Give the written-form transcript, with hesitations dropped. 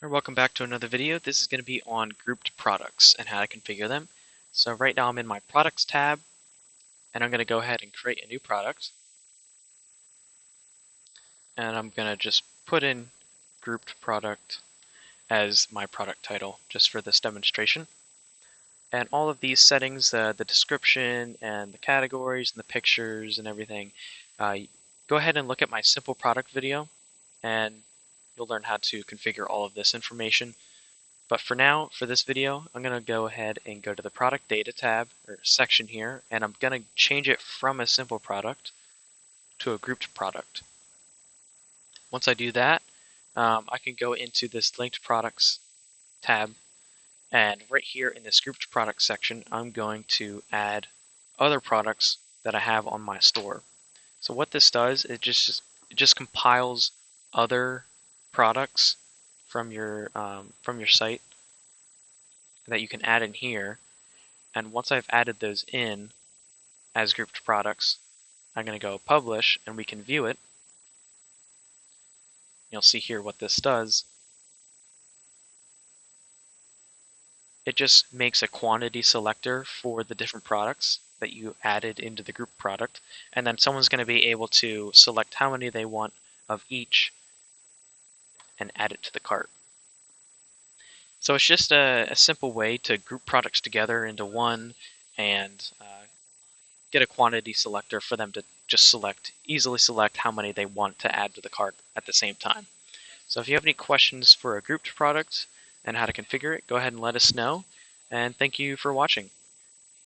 Welcome back to another video. This is going to be on grouped products and how to configure them. So right now I'm in my products tab and I'm going to go ahead and create a new product. And I'm going to just put in grouped product as my product title just for this demonstration. And all of these settings, the description and the categories and the pictures and everything, go ahead and look at my simple product video and you'll learn how to configure all of this information. But for now, for this video, I'm going to go ahead and go to the product data tab or section here, and I'm going to change it from a simple product to a grouped product. Once I do that, I can go into this linked products tab, and right here in this grouped products section, I'm going to add other products that I have on my store. So what this does, it just compiles other products from your site that you can add in here. And once I've added those in as grouped products, I'm going to go publish and we can view it. You'll see here what this does. It just makes a quantity selector for the different products that you added into the group product. And then someone's going to be able to select how many they want of each and add it to the cart. So it's just a simple way to group products together into one and get a quantity selector for them to just easily select how many they want to add to the cart at the same time. So if you have any questions for a grouped product and how to configure it, go ahead and let us know. And thank you for watching.